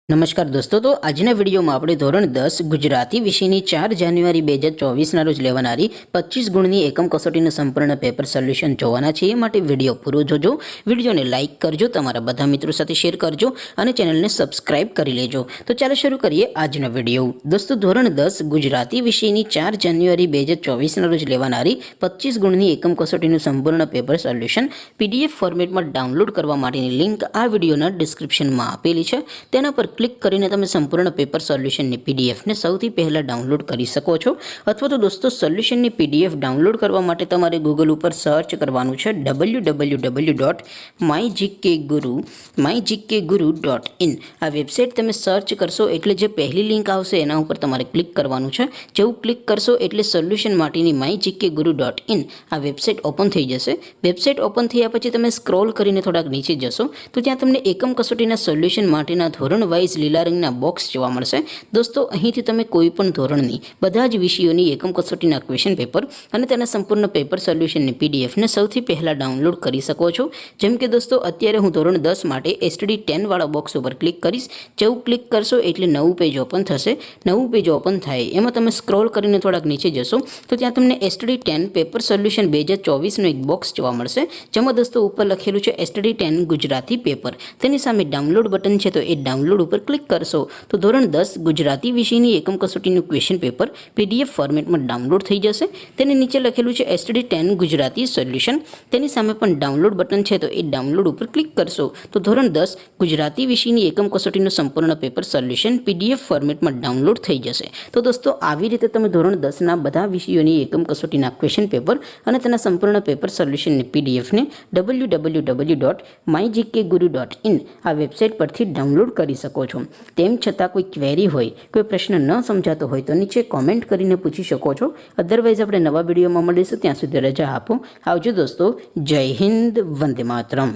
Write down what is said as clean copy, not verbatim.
નમસ્કાર દોસ્તો, તો આજના વિડીયોમાં આપણે ધોરણ 10 ગુજરાતી વિષયની 4 જાન્યુઆરી 2024ના રોજ લેવાનારી 25 ગુણની એકમ કસોટીનું સંપૂર્ણ પેપર સોલ્યુશન જોવાના છે। એ માટે વિડીયો પૂરો જોજો, વિડીયોને લાઇક કરજો, તમારા બધા મિત્રો સાથે શેર કરજો અને ચેનલને સબસ્ક્રાઇબ કરી લેજો। તો ચાલો શરૂ કરીએ આજનો વિડીયો। દોસ્તો, ધોરણ 10 ગુજરાતી વિષયની 4 જાન્યુઆરી 2024ના રોજ લેવાનારી 25 ગુણની એકમ કસોટીનું સંપૂર્ણ પેપર સોલ્યુશન PDF ફોર્મેટમાં ડાઉનલોડ કરવા માટેની લિંક આ વિડીયોના ડિસ્ક્રિપ્શનમાં આપેલી છે। તેના પર ક્લિક કરીને તમે સંપૂર્ણ પેપર સોલ્યુશનની પીડીએફને સૌથી પહેલાં ડાઉનલોડ કરી શકો છો। અથવા તો દોસ્તો, સોલ્યુશનની પીડીએફ ડાઉનલોડ કરવા માટે તમારે ગૂગલ ઉપર સર્ચ કરવાનું છે www.mygkguru.in। આ વેબસાઇટ તમે સર્ચ કરશો એટલે જે પહેલી લિંક આવશે એના ઉપર તમારે ક્લિક કરવાનું છે। જેવું ક્લિક કરશો એટલે સોલ્યુશન માટેની mygkguru.in આ વેબસાઇટ ઓપન થઈ જશે। વેબસાઇટ ઓપન થયા પછી તમે સ્ક્રોલ કરીને થોડાક નીચે જશો તો ત્યાં તમને એકમ કસોટીના સોલ્યુશન માટેના ધોરણ વાઇઝ લીલા રંગના બોક્સ જોવા મળશે। દોસ્તો, અહીંથી તમે કોઈ પણ ધોરણની બધા જ વિષયોની એકમ કસોટીના ક્વેશ્ચન પેપર અને તેના સંપૂર્ણ પેપર સોલ્યુશનની પીડીએફને સૌથી પહેલાં ડાઉનલોડ કરી શકો છો। જેમ કે દોસ્તો, અત્યારે હું ધોરણ 10 માટે STD 10 વાળા બોક્સ ઉપર ક્લિક કરીશ। જેવું ક્લિક કરશો એટલે નવું પેજ ઓપન થશે। નવું પેજ ઓપન થાય એમાં તમે સ્ક્રોલ કરીને થોડાક નીચે જશો તો ત્યાં તમને STD 10 પેપર સોલ્યુશન 2024નું એક બોક્સ જોવા મળશે, જેમાં દોસ્તો ઉપર લખેલું છે STD 10 ગુજરાતી પેપર। તેની સામે ડાઉનલોડ બટન છે, તો એ ડાઉનલોડ ઉપર ક્લિક કરશો તો ધોરણ 10 ગુજરાતી વિષયની એકમ કસોટીનું ક્વેશ્ચન પેપર PDF ફોર્મેટમાં ડાઉનલોડ થઈ જશે। તેની નીચે લખેલું છે STD 10 ગુજરાતી સોલ્યુશન, તેની સામે પણ ડાઉનલોડ બટન છે, તો એ ડાઉનલોડ ઉપર ક્લિક કરશો તો ધોરણ 10 ગુજરાતી વિષયની એકમ કસોટીનું સંપૂર્ણ પેપર સોલ્યુશન PDF ફોર્મેટમાં ડાઉનલોડ થઈ જશે। તો દોસ્તો, આવી રીતે તમે ધોરણ 10ના બધા વિષયોની એકમ કસોટીના ક્વેશ્ચન પેપર અને તેના સંપૂર્ણ પેપર સોલ્યુશનની પીડીએફને www.mygkguru.in આ વેબસાઇટ પરથી ડાઉનલોડ કરી શકો છો। તેમ છતાં કોઈ ક્વેરી હોય, કોઈ પ્રશ્ન ન સમજાતો હોય તો નીચે કોમેન્ટ કરીને પૂછી શકો છો। અધરવાઇઝ આપણે નવા વિડીયોમાં મળીશું, ત્યાં સુધી રજા આપો। આવજો દોસ્તો, જય હિન્દ, વંદે માતરમ।